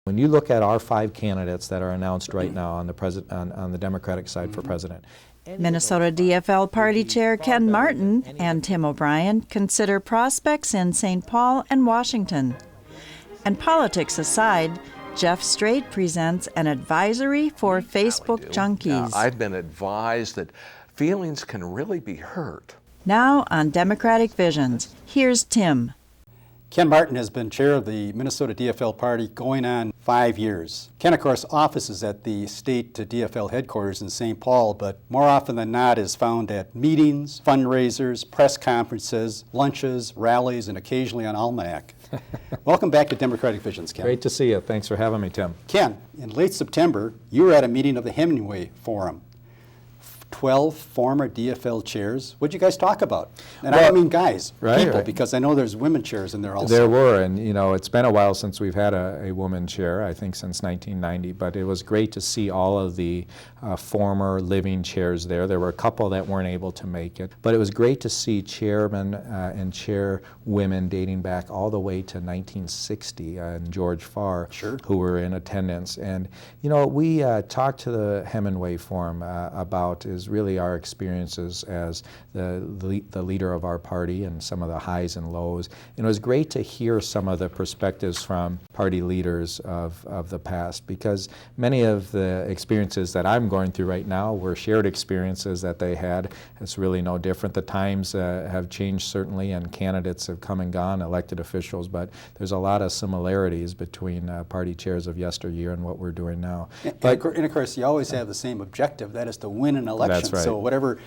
When you look at our 5 candidates that are announced right now on the Democratic side for president, Minnesota DFL Party Chair Ken Martin and Tim O'Brien consider prospects in St. Paul and Washington. And politics aside, Jeff Strait presents an advisory for Facebook junkies. I've been advised that feelings can really be hurt. Now on Democratic Visions, here's Tim. Ken Martin has been chair of the Minnesota DFL Party going on 5 years. Ken, of course, offices at the state DFL headquarters in St. Paul, but more often than not is found at meetings, fundraisers, press conferences, lunches, rallies, and occasionally on Almanac. Welcome back to Democratic Visions, Ken. Great to see you. Thanks for having me, Tim. Ken, in late September, you were at a meeting of the Hemingway Forum. 12 former DFL chairs. What'd you guys talk about? And I don't mean guys, people, because I know there's women chairs in there also. There were, and you know, it's been a while since we've had a woman chair, I think since 1990, but it was great to see all of the former living chairs there. There were a couple that weren't able to make it, but it was great to see chairmen and chairwomen dating back all the way to 1960 and George Farr, who were in attendance. And you know, we talked to the Hemingway Forum about really our experiences as the leader of our party and some of the highs and lows. And it was great to hear some of the perspectives from party leaders of the past, because many of the experiences that I'm going through right now were shared experiences that they had. It's really no different. The times have changed certainly, and candidates have come and gone, elected officials, but there's a lot of similarities between party chairs of yesteryear and what we're doing now. And of course, you always have the same objective, that is to win an election. That's right. So whatever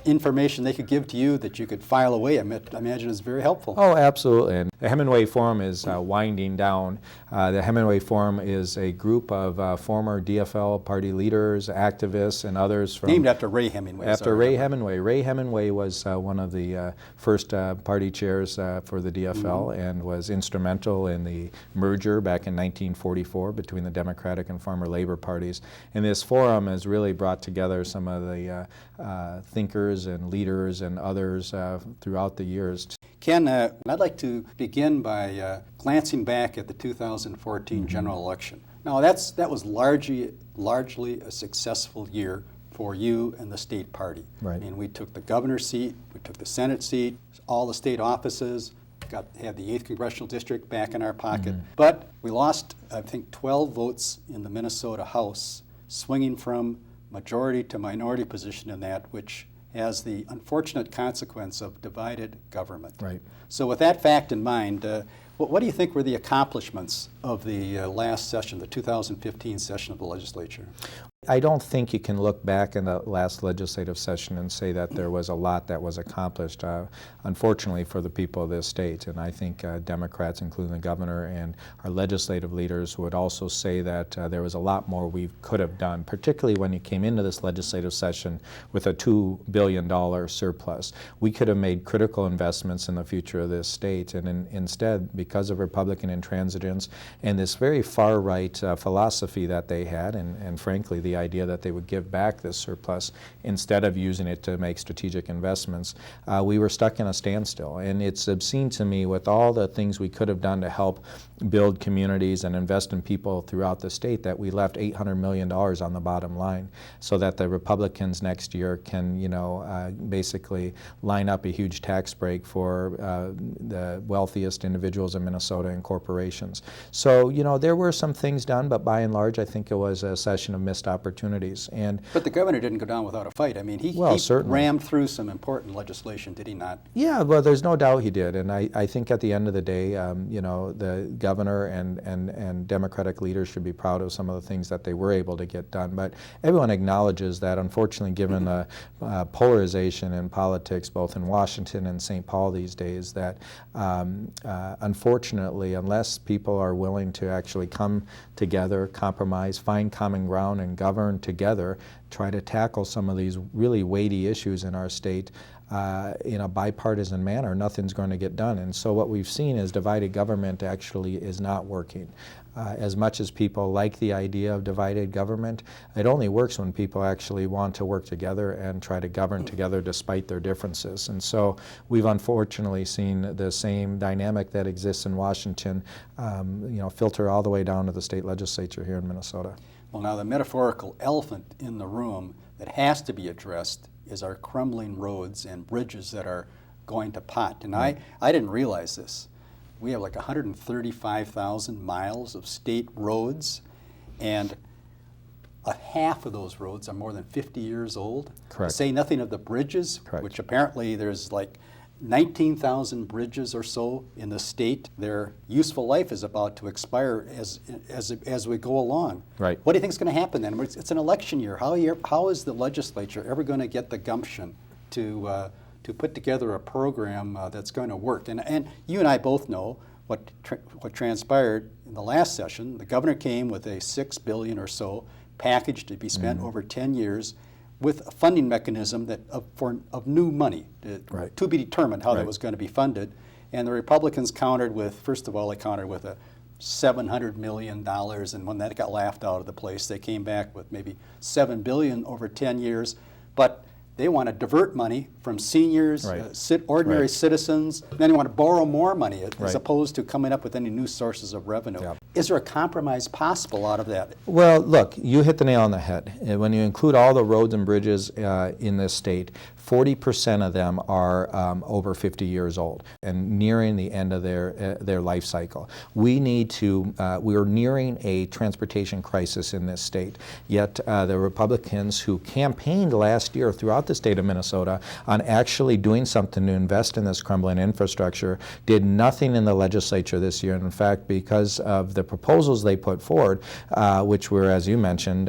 information they could give to you that you could file away, I imagine is very helpful. Oh, absolutely. And the Hemingway Forum is winding down. The Hemingway Forum is a group of former DFL party leaders, activists, and others from... Named after Ray Hemingway. After Ray Hemingway. Ray Hemingway was one of the first party chairs for the DFL and was instrumental in the merger back in 1944 between the Democratic and former Labor parties. And this forum has really brought together some of the thinkers and leaders and others throughout the years. Ken, I'd like to begin by glancing back at the 2014 general election. Now, that was largely a successful year for you and the state party. Right. I mean, we took the governor's seat, we took the Senate seat, all the state offices, had the 8th Congressional District back in our pocket. But we lost, I think, 12 votes in the Minnesota House, swinging from majority to minority position in that, which has the unfortunate consequence of divided government. Right. So with that fact in mind, what do you think were the accomplishments of the last session, the 2015 session of the legislature? I don't think you can look back in the last legislative session and say that there was a lot that was accomplished, unfortunately for the people of this state. And I think Democrats, including the governor and our legislative leaders, would also say that there was a lot more we could have done, particularly when you came into this legislative session with a $2 billion surplus. We could have made critical investments in the future of this state, and instead, because of Republican intransigence and this very far-right philosophy that they had, and frankly, the idea that they would give back this surplus instead of using it to make strategic investments, we were stuck in a standstill. And it's obscene to me, with all the things we could have done to help build communities and invest in people throughout the state, that we left $800 million on the bottom line, so that the Republicans next year can, you know, basically line up a huge tax break for the wealthiest individuals in Minnesota and corporations. So, you know, there were some things done, but by and large, I think it was a session of missed opportunities. But the governor didn't go down without a fight. I mean, he rammed through some important legislation, did he not? Yeah, well, there's no doubt he did. And I think at the end of the day, you know, the governor and Democratic leaders should be proud of some of the things that they were able to get done. But everyone acknowledges that, unfortunately, given the polarization in politics, both in Washington and St. Paul these days, that unfortunately, unless people are willing to actually come together, compromise, find common ground, and govern govern together, try to tackle some of these really weighty issues in our state in a bipartisan manner, nothing's going to get done. And so what we've seen is divided government actually is not working. As much as people like the idea of divided government, it only works when people actually want to work together and try to govern together despite their differences. And so we've unfortunately seen the same dynamic that exists in Washington, filter all the way down to the state legislature here in Minnesota. Well, now the metaphorical elephant in the room that has to be addressed is our crumbling roads and bridges that are going to pot. And I didn't realize this. We have like 135,000 miles of state roads, and a half of those roads are more than 50 years old. Correct. To say nothing of the bridges, Correct. which apparently there's like 19,000 bridges or so in the state. Their useful life is about to expire as we go along. Right. What do you think is going to happen then? It's an election year. How is the legislature ever going to get the gumption to put together a program that's going to work? And you and I both know what transpired in the last session. The governor came with a $6 billion or so package to be spent over 10 years, with a funding mechanism of new money Right. to be determined how that Right. was going to be funded. And the Republicans countered with, first of all, they countered with a $700 million, and when that got laughed out of the place, they came back with maybe $7 billion over 10 years. But they want to divert money from seniors, Right. Ordinary Right. citizens, and then they want to borrow more money as Right. opposed to coming up with any new sources of revenue. Yep. Is there a compromise possible out of that? Well, look, you hit the nail on the head. When you include all the roads and bridges in this state, 40% of them are over 50 years old and nearing the end of their life cycle. We are nearing a transportation crisis in this state. Yet the Republicans who campaigned last year throughout the state of Minnesota on actually doing something to invest in this crumbling infrastructure did nothing in the legislature this year. And in fact, because of the proposals they put forward, which were, as you mentioned,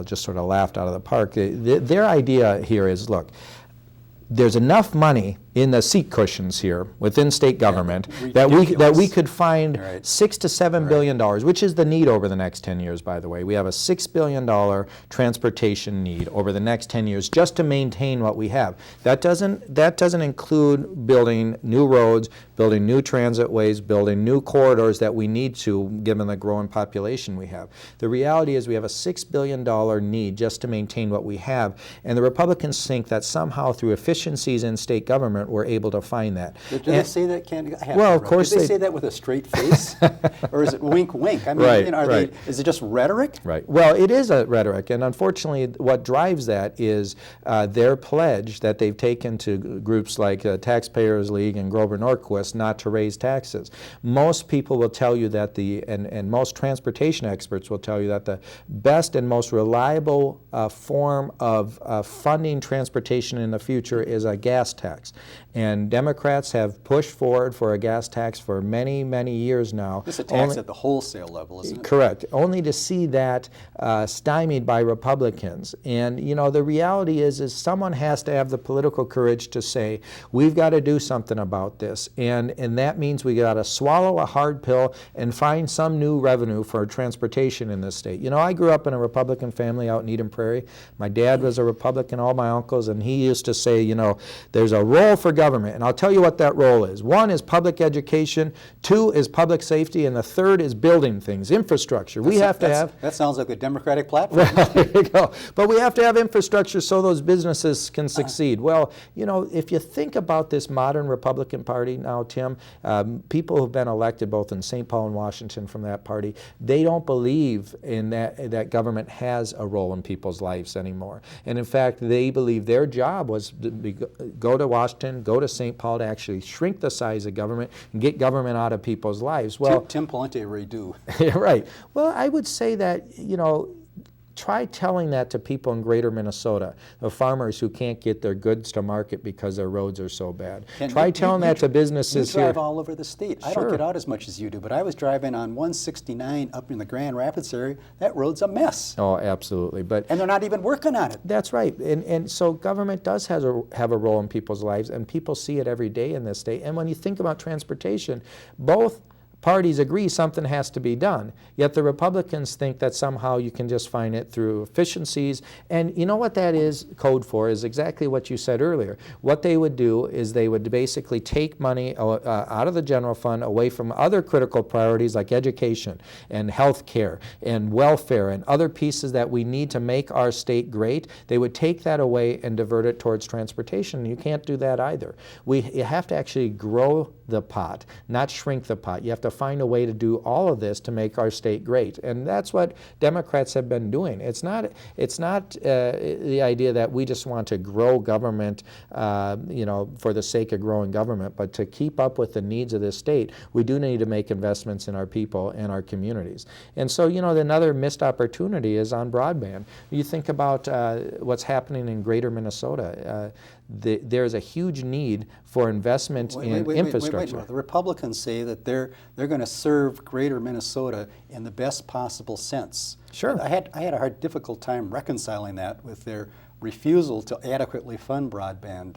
just sort of laughed out of the park, their idea here is, look, there's enough money in the seat cushions here within state government that we could find Right. $6 to $7 billion, which is the need over the next 10 years, by the way. We have a $6 billion transportation need over the next 10 years just to maintain what we have. That doesn't include building new roads, building new transit ways, building new corridors that we need to, given the growing population we have. The reality is we have a $6 billion need just to maintain what we have, and the Republicans think that somehow through efficiencies in state government we're able to find that. Do they say that, Ken? Well, of course Do they they- say that with a straight face? Or is it wink, wink? I mean, Right, right. Is it just rhetoric? Right. Well, it is a rhetoric, and unfortunately, what drives that is their pledge that they've taken to groups like Taxpayers League and Grover Norquist not to raise taxes. Most people will tell you that and most transportation experts will tell you that the best and most reliable form of funding transportation in the future is a gas tax. And Democrats have pushed forward for a gas tax for many, many years now. It's a tax at the wholesale level, isn't it? Correct. Only to see that stymied by Republicans. And the reality is someone has to have the political courage to say, we've got to do something about this. And that means we got to swallow a hard pill and find some new revenue for transportation in this state. I grew up in a Republican family out in Eden Prairie. My dad was a Republican, all my uncles, and he used to say, there's a role for government, and I'll tell you what that role is. One is public education, two is public safety, and the third is building things, infrastructure. That sounds like a Democratic platform. There you go. But we have to have infrastructure so those businesses can succeed. Well, if you think about this modern Republican Party now, Tim, people who've been elected both in St. Paul and Washington from that party, they don't believe in that government has a role in people's lives anymore. And in fact, they believe their job was to go to Washington, go to St. Paul to actually shrink the size of government and get government out of people's lives. Well, Tim Pawlenty redo. right. Well, I would say that, try telling that to people in greater Minnesota, the farmers who can't get their goods to market because their roads are so bad. And Try you- telling you that to dr- businesses You drive here. all over the state. I Sure. don't get out as much as you do, but I was driving on 169 up in the Grand Rapids area. That road's a mess. Oh, absolutely. But And they're not even working on it. that's right. And so government does have a role in people's lives, and people see it every day in this state. And when you think about transportation, both parties agree something has to be done. Yet the Republicans think that somehow you can just find it through efficiencies. And you know what that is code for is exactly what you said earlier. What they would do is they would basically take money out of the general fund away from other critical priorities like education and health care and welfare and other pieces that we need to make our state great. They would take that away and divert it towards transportation. You can't do that either. You have to actually grow the pot, not shrink the pot. You have to find a way to do all of this to make our state great. And that's what Democrats have been doing. It's not the idea that we just want to grow government for the sake of growing government, but to keep up with the needs of this state, we do need to make investments in our people and our communities. And so, another missed opportunity is on broadband. You think about what's happening in greater Minnesota. There's a huge need for investment in infrastructure. Wait. The Republicans say that they're going to serve greater Minnesota in the best possible sense. Sure. I had a difficult time reconciling that with their refusal to adequately fund broadband.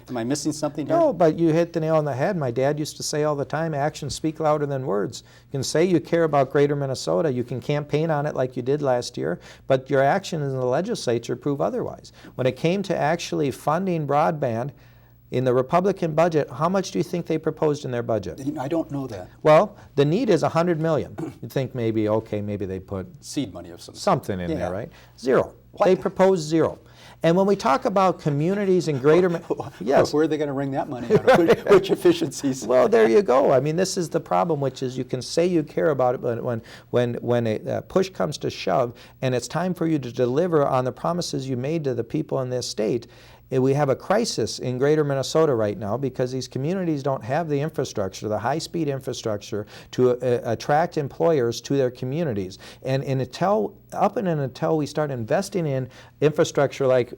Am I missing something here? No, but you hit the nail on the head. My dad used to say all the time, actions speak louder than words. You can say you care about greater Minnesota, you can campaign on it like you did last year, but your actions in the legislature prove otherwise. When it came to actually funding broadband, in the Republican budget, how much do you think they proposed in their budget? I don't know that. Well, the need is $100 million. You'd think maybe they put seed money of something in there, right? Zero. What? They proposed zero. And when we talk about communities in greater, yes. Where are they going to wring that money out of? Which efficiencies? Well, there you go. I mean, this is the problem, which is you can say you care about it, but when a push comes to shove, and it's time for you to deliver on the promises you made to the people in this state. We have a crisis in greater Minnesota right now because these communities don't have the infrastructure, the high-speed infrastructure to attract employers to their communities. And until we start investing in infrastructure like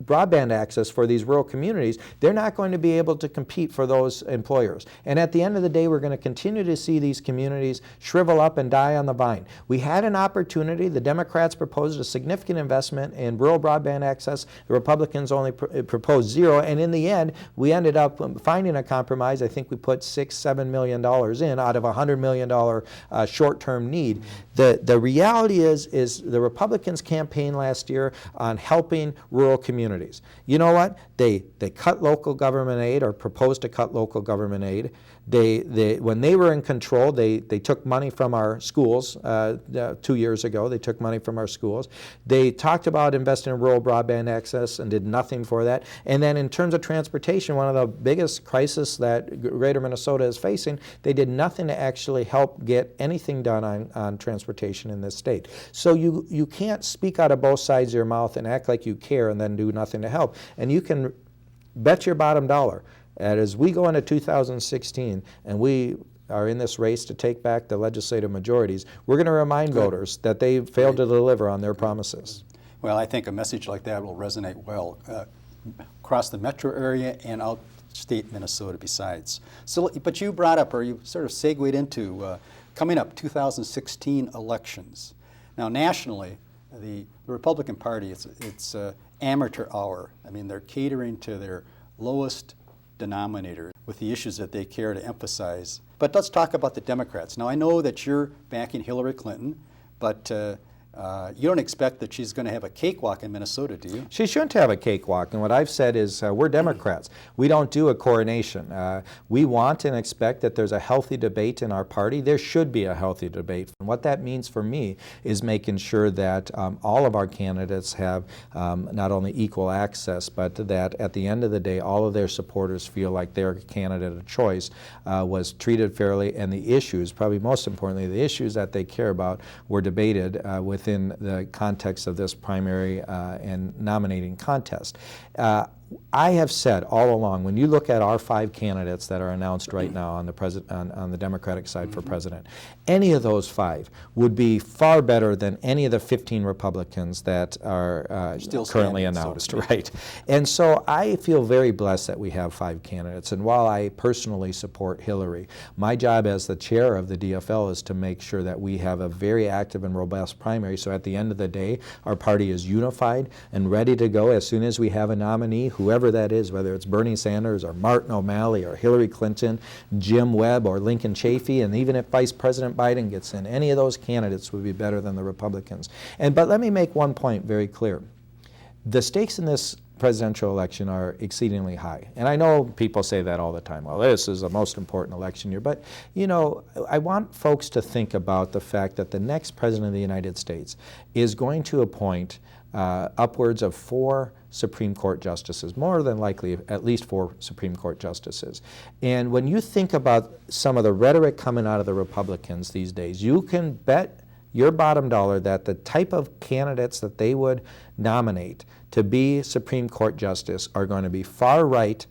broadband access for these rural communities, they're not going to be able to compete for those employers. And at the end of the day, we're going to continue to see these communities shrivel up and die on the vine. We had an opportunity. The Democrats proposed a significant investment in rural broadband access. The Republicans only proposed zero, and in the end, we ended up finding a compromise. I think we put $6-7 million in out of a $100 million short-term need. The reality is the Republicans campaigned last year on helping rural communities. You know what? They cut local government aid or proposed to cut local government aid. When they were in control, they took money from our schools 2 years ago. They took money from our schools. They talked about investing in rural broadband access and did nothing for that. And then in terms of transportation, one of the biggest crises that greater Minnesota is facing, they did nothing to actually help get anything done on transportation in this state. So you can't speak out of both sides of your mouth and act like you care and then do nothing to help. And you can bet your bottom dollar that as we go into 2016 and we are in this race to take back the legislative majorities, we're going to remind voters that they failed to deliver on their promises. Well, I think a message like that will resonate well across the metro area and outstate Minnesota besides. So, but you brought up, or you sort of segued into coming up 2016 elections. Now, nationally, the Republican Party, it's amateur hour. I mean, they're catering to their lowest denominator with the issues that they care to emphasize. But let's talk about the Democrats. Now, I know that you're backing Hillary Clinton, but you don't expect that she's going to have a cakewalk in Minnesota, do you? She shouldn't have a cakewalk, and what I've said is we're Democrats. We don't do a coronation. We want and expect that there's a healthy debate in our party. There should be a healthy debate. And what that means for me is making sure that all of our candidates have not only equal access, but that at the end of the day, all of their supporters feel like their candidate of choice was treated fairly, and the issues, probably most importantly, the issues that they care about were debated within the context of this primary and nominating contest. I have said all along, when you look at our 5 candidates that are announced right now on the Democratic side for president, any of those 5 would be far better than any of the 15 Republicans that are currently announced, right? And so I feel very blessed that we have 5 candidates. And while I personally support Hillary, my job as the chair of the DFL is to make sure that we have a very active and robust primary. So at the end of the day, our party is unified and ready to go as soon as we have a nominee whoever that is, whether it's Bernie Sanders or Martin O'Malley or Hillary Clinton, Jim Webb or Lincoln Chafee, and even if Vice President Biden gets in, any of those candidates would be better than the Republicans. But let me make one point very clear. The stakes in this presidential election are exceedingly high. And I know people say that all the time. Well, this is the most important election year. But, you know, I want folks to think about the fact that the next president of the United States is going to appoint upwards of 4 Supreme Court justices, more than likely at least 4 Supreme Court justices. And when you think about some of the rhetoric coming out of the Republicans these days, you can bet your bottom dollar that the type of candidates that they would nominate to be Supreme Court justice are going to be far-right,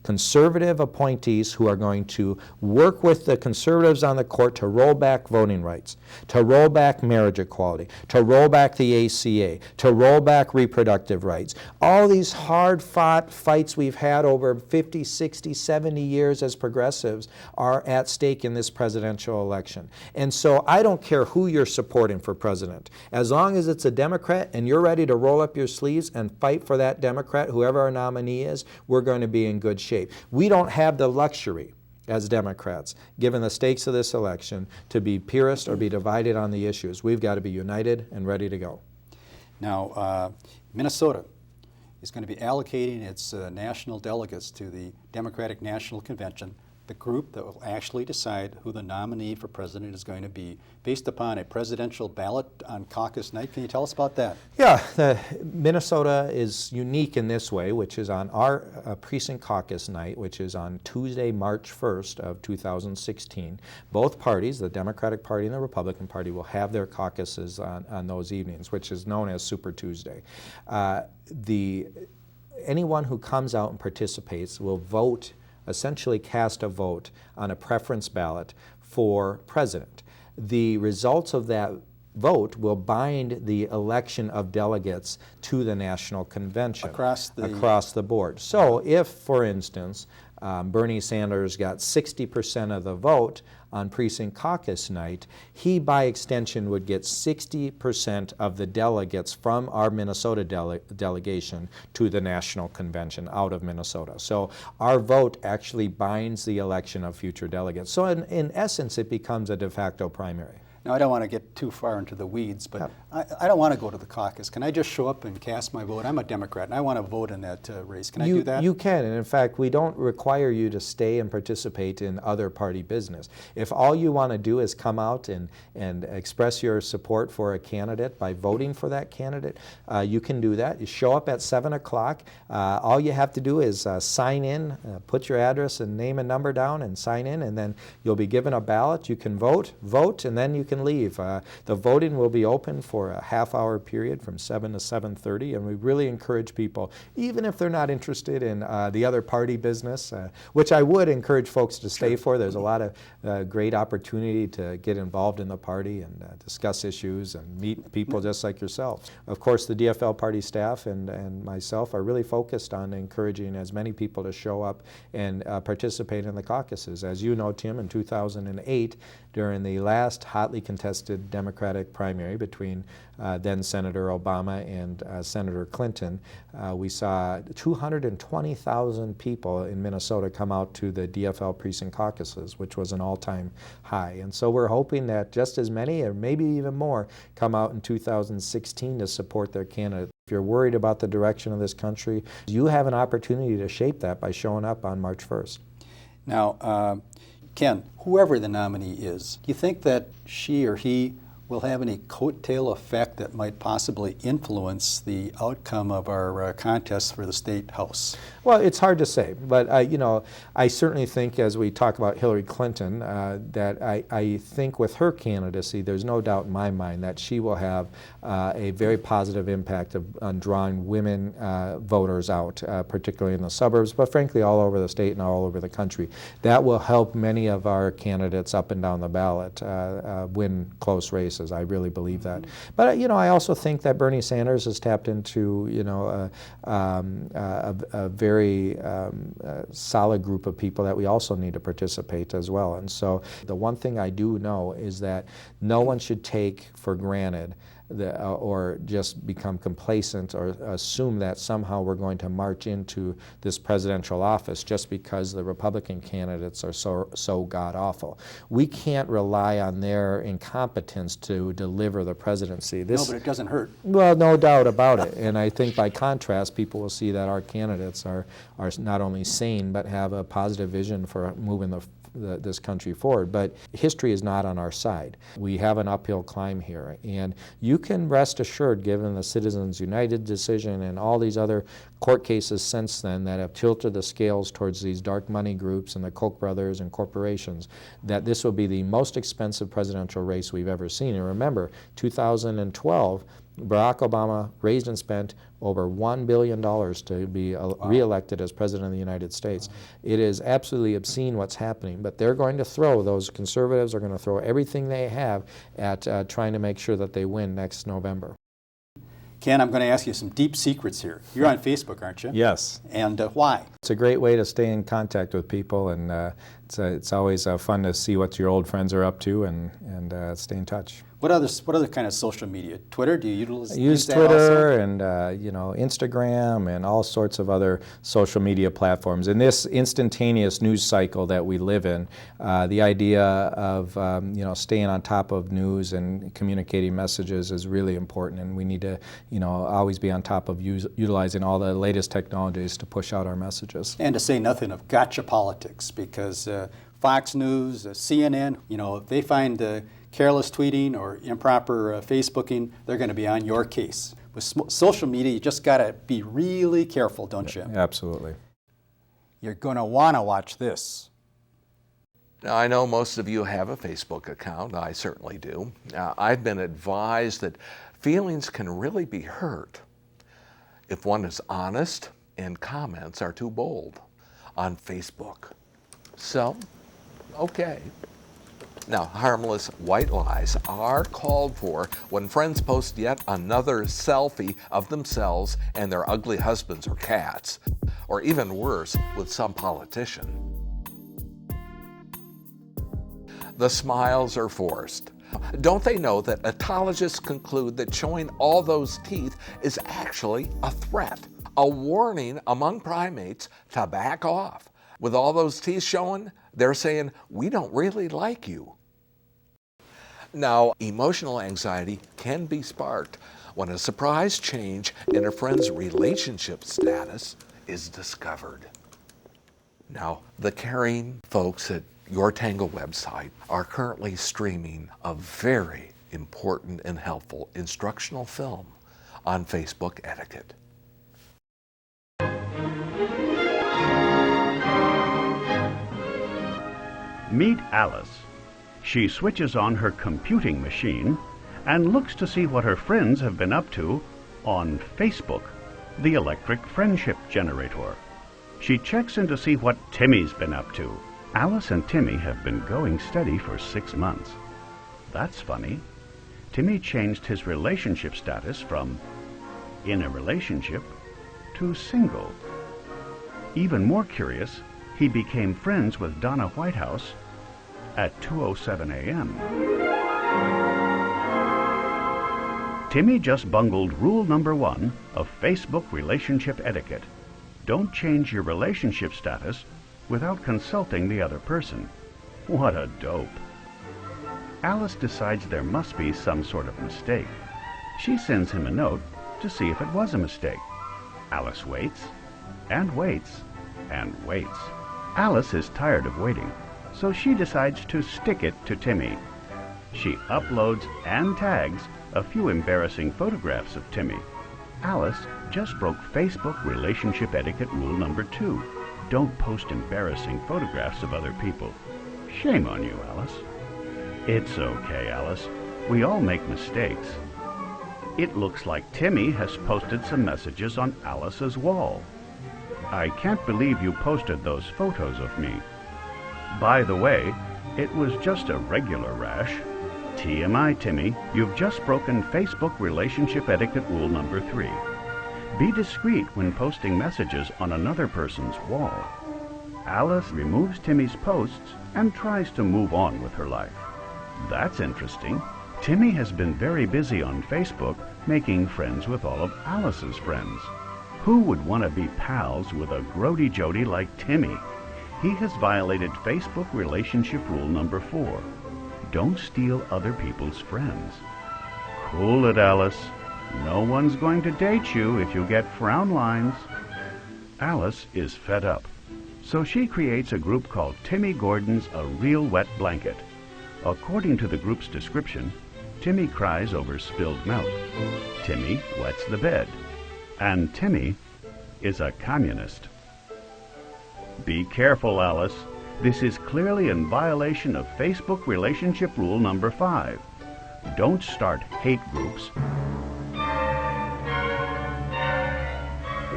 conservative appointees who are going to work with the conservatives on the court to roll back voting rights, to roll back marriage equality, to roll back the ACA, to roll back reproductive rights. All these hard-fought fights we've had over 50, 60, 70 years as progressives are at stake in this presidential election. And so I don't care who you're supporting for president. As long as it's a Democrat and you're ready to roll up your sleeves and fight for that Democrat, whoever our nominee is, we're going to be in good shape. We don't have the luxury as Democrats, given the stakes of this election, to be purist or be divided on the issues. We've got to be united and ready to go. Now, Minnesota is going to be allocating its national delegates to the Democratic National Convention, the group that will actually decide who the nominee for president is going to be, based upon a presidential ballot on caucus night. Can you tell us about that? Yeah, Minnesota is unique in this way, which is on our precinct caucus night, which is on Tuesday, March 1st of 2016. Both parties, the Democratic Party and the Republican Party, will have their caucuses on those evenings, which is known as Super Tuesday. Anyone who comes out and participates will vote, essentially cast a vote on a preference ballot for president. The results of that vote will bind the election of delegates to the national convention across the board. So if, for instance, Bernie Sanders got 60% of the vote on precinct caucus night, he by extension would get 60% of the delegates from our Minnesota delegation to the national convention out of Minnesota. So our vote actually binds the election of future delegates. So in essence, it becomes a de facto primary. Now, I don't want to get too far into the weeds, but I don't want to go to the caucus. Can I just show up and cast my vote? I'm a Democrat, and I want to vote in that race. Can I do that? You can, and in fact, we don't require you to stay and participate in other party business. If all you want to do is come out and express your support for a candidate by voting for that candidate, you can do that. You show up at 7 o'clock. All you have to do is sign in, put your address and name and number down and sign in, and then you'll be given a ballot. You can vote, and then you can leave. The voting will be open for a half-hour period from 7 to 7:30, and we really encourage people, even if they're not interested in the other party business, which I would encourage folks to stay for. There's a lot of great opportunity to get involved in the party and discuss issues and meet people just like yourself. Of course, the DFL party staff and myself are really focused on encouraging as many people to show up and participate in the caucuses. As you know, Tim, in 2008, during the last hotly contested Democratic primary between then Senator Obama and Senator Clinton, we saw 220,000 people in Minnesota come out to the DFL precinct caucuses, which was an all-time high. And so we're hoping that just as many, or maybe even more, come out in 2016 to support their candidate. If you're worried about the direction of this country, you have an opportunity to shape that by showing up on March 1st. Now, Ken, whoever the nominee is, do you think that she or he will have any coattail effect that might possibly influence the outcome of our contest for the state house? Well, it's hard to say, but I certainly think, as we talk about Hillary Clinton, that I think with her candidacy, there's no doubt in my mind that she will have a very positive impact on drawing women voters out, particularly in the suburbs, but frankly all over the state and all over the country. That will help many of our candidates up and down the ballot win close races. I really believe that. But I also think that Bernie Sanders has tapped into a very solid group of people that we also need to participate as well. And so the one thing I do know is that no one should take for granted or just become complacent or assume that somehow we're going to march into this presidential office just because the Republican candidates are so god-awful. We can't rely on their incompetence to deliver the presidency. No, but it doesn't hurt. Well, no doubt about it. And I think by contrast, people will see that our candidates are not only sane, but have a positive vision for moving this country forward. But history is not on our side. We have an uphill climb here. And you can rest assured, given the Citizens United decision and all these other court cases since then that have tilted the scales towards these dark money groups and the Koch brothers and corporations, that this will be the most expensive presidential race we've ever seen. And remember, 2012, Barack Obama raised and spent over $1 billion to be reelected as President of the United States. It is absolutely obscene what's happening, but they're going to those conservatives are going to throw everything they have at trying to make sure that they win next November. Ken, I'm going to ask you some deep secrets here. You're on Facebook, aren't you? Yes. And why? It's a great way to stay in contact with people, and it's always fun to see what your old friends are up to and stay in touch. What other kind of social media? Twitter? Do you utilize? I use that Twitter also? and Instagram and all sorts of other social media platforms. In this instantaneous news cycle that we live in, the idea of staying on top of news and communicating messages is really important, and we need to always be on top of utilizing all the latest technologies to push out our messages. And to say nothing of gotcha politics, because Fox News, CNN, if they find careless tweeting or improper Facebooking, they're going to be on your case. With social media, you just got to be really careful, don't you? Absolutely. You're going to want to watch this. Now, I know most of you have a Facebook account. I certainly do. I've been advised that feelings can really be hurt if one is honest and comments are too bold on Facebook. So, okay. Now, harmless white lies are called for when friends post yet another selfie of themselves and their ugly husbands or cats, or even worse, with some politician. The smiles are forced. Don't they know that etologists conclude that showing all those teeth is actually a threat, a warning among primates to back off? With all those teeth showing, they're saying, we don't really like you. Now, emotional anxiety can be sparked when a surprise change in a friend's relationship status is discovered. Now, the caring folks at Your Tango website are currently streaming a very important and helpful instructional film on Facebook etiquette. Meet Alice. She switches on her computing machine and looks to see what her friends have been up to on Facebook, the electric friendship generator. She checks in to see what Timmy's been up to. Alice and Timmy have been going steady for 6 months. That's funny. Timmy changed his relationship status from in a relationship to single. Even more curious, he became friends with Donna Whitehouse at 2:07 a.m. Timmy just bungled rule number 1 of Facebook relationship etiquette. Don't change your relationship status without consulting the other person. What a dope. Alice decides there must be some sort of mistake. She sends him a note to see if it was a mistake. Alice waits, and waits, and waits. Alice is tired of waiting, so she decides to stick it to Timmy. She uploads and tags a few embarrassing photographs of Timmy. Alice just broke Facebook relationship etiquette rule number 2. Don't post embarrassing photographs of other people. Shame on you, Alice. It's okay, Alice. We all make mistakes. It looks like Timmy has posted some messages on Alice's wall. I can't believe you posted those photos of me. By the way, it was just a regular rash. TMI, Timmy, you've just broken Facebook relationship etiquette rule number 3. Be discreet when posting messages on another person's wall. Alice removes Timmy's posts and tries to move on with her life. That's interesting. Timmy has been very busy on Facebook making friends with all of Alice's friends. Who would want to be pals with a grody jody like Timmy? He has violated Facebook relationship rule number 4. Don't steal other people's friends. Cool it, Alice. No one's going to date you if you get frown lines. Alice is fed up, so she creates a group called Timmy Gordon's A Real Wet Blanket. According to the group's description, Timmy cries over spilled milk. Timmy wets the bed. And Timmy is a communist. Be careful, Alice. This is clearly in violation of Facebook relationship rule number 5. Don't start hate groups.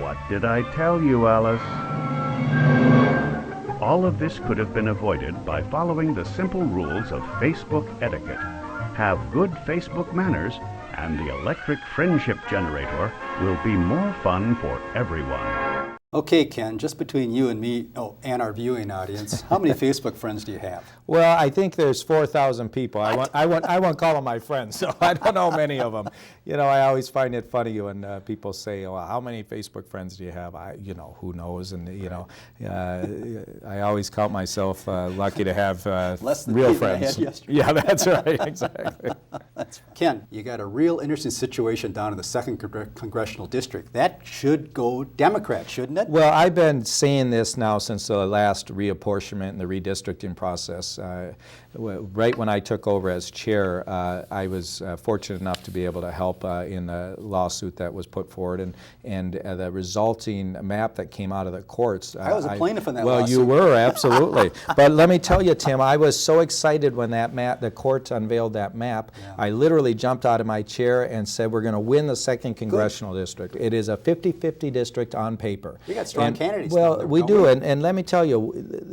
What did I tell you, Alice? All of this could have been avoided by following the simple rules of Facebook etiquette. Have good Facebook manners, and the electric friendship generator will be more fun for everyone. Okay, Ken, just between you and me, and our viewing audience, how many Facebook friends do you have? Well, I think there's 4,000 people. I won't call them my friends, so I don't know many of them. You know, I always find it funny when people say, "Well, how many Facebook friends do you have?" Who knows? And I always count myself lucky to have Less than real people I friends. had yesterday. Yeah, that's right, exactly. Ken, you got a real interesting situation down in the 2nd Congressional District. That should go Democrat, shouldn't it? Well, I've been saying this now since the last reapportionment and the redistricting process. Right when I took over as chair, I was fortunate enough to be able to help in the lawsuit that was put forward, and the resulting map that came out of the courts. I was a plaintiff in that lawsuit. Well, you were, absolutely. But let me tell you, Tim, I was so excited when the court unveiled that map. Yeah. I literally jumped out of my chair and said, we're going to win the 2nd Congressional District. It is a 50-50 district on paper. We got strong candidates. Well, there, we don't do, and let me tell you,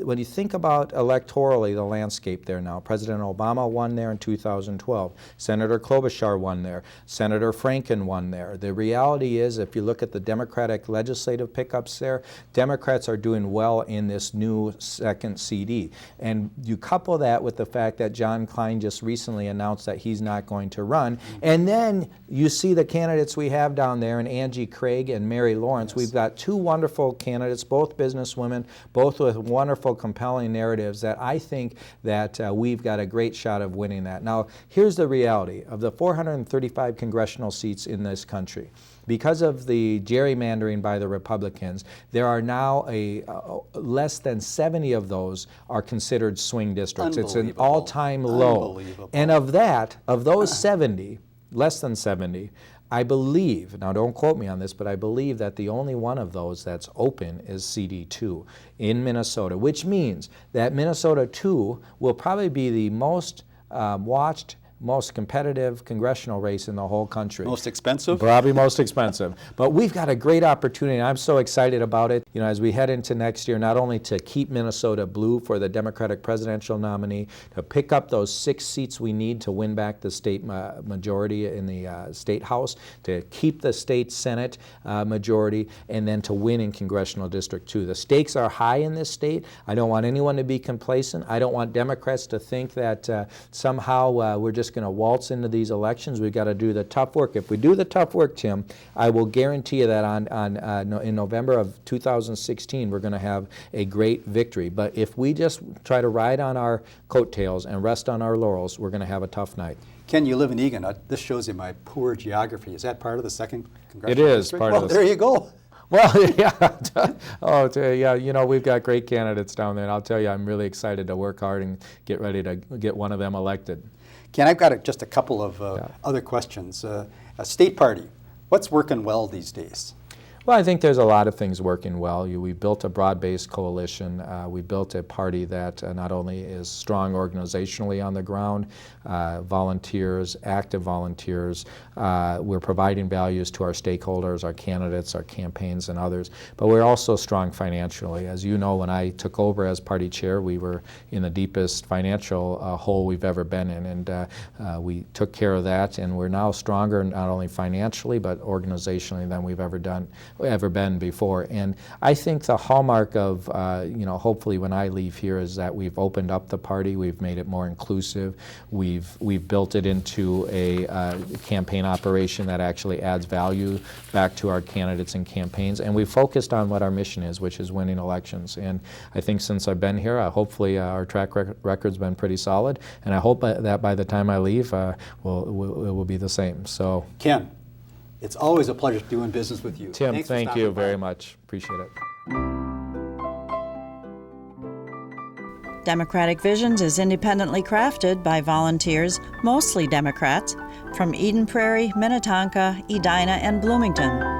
when you think about electorally the landscape there now, President Obama won there in 2012. Senator Klobuchar won there. Senator Franken won there. The reality is, if you look at the Democratic legislative pickups there, Democrats are doing well in this new 2nd CD. And you couple that with the fact that John Klein just recently announced that he's not going to run, and then you see the candidates we have down there, and Angie Craig and Mary Lawrence. Yes. We've got 2 wonderful candidates, both businesswomen, both with wonderful, compelling narratives that I think that we've got a great shot of winning that. Now, here's the reality of the 435 congressional seats in this country. Because of the gerrymandering by the Republicans, there are now less than 70 of those are considered swing districts. It's an all-time low. And of those 70, less than 70, I believe, now don't quote me on this, but I believe that the only one of those that's open is CD2 in Minnesota, which means that Minnesota 2 will probably be the most watched, most competitive congressional race in the whole country. Most expensive? Probably most expensive. But we've got a great opportunity, and I'm so excited about it. You know, as we head into next year, not only to keep Minnesota blue for the Democratic presidential nominee, to pick up those 6 seats we need to win back the state majority in the state house, to keep the state Senate majority, and then to win in Congressional District 2. The stakes are high in this state. I don't want anyone to be complacent. I don't want Democrats to think that somehow we're just going to waltz into these elections. We've got to do the tough work. If we do the tough work, Tim, I will guarantee you that in November of 2016, we're going to have a great victory. But if we just try to ride on our coattails and rest on our laurels, we're going to have a tough night. Ken, you live in Egan. This shows you my poor geography. Is that part of the 2nd Congressional It is District? part well, of the... there you go. Well, yeah. Yeah, you know, we've got great candidates down there, and I'll tell you, I'm really excited to work hard and get ready to get one of them elected. Ken, I've got just a couple of other questions. A state party, what's working well these days? Well, I think there's a lot of things working well. We built a broad-based coalition. We built a party that not only is strong organizationally on the ground, volunteers, active volunteers. We're providing values to our stakeholders, our candidates, our campaigns, and others. But we're also strong financially. As you know, when I took over as party chair, we were in the deepest financial hole we've ever been in, and we took care of that, and we're now stronger not only financially but organizationally than we've ever done ever been before. And I think the hallmark of, hopefully when I leave here is that we've opened up the party, we've made it more inclusive, we've built it into a campaign operation that actually adds value back to our candidates and campaigns, and we've focused on what our mission is, which is winning elections. And I think since I've been here, hopefully our track record's been pretty solid, and I hope that by the time I leave, it will be the same. So, Ken, it's always a pleasure doing business with you. Tim, Thanks for thank stopping you by. very much. Appreciate it. Democratic Visions is independently crafted by volunteers, mostly Democrats, from Eden Prairie, Minnetonka, Edina, and Bloomington.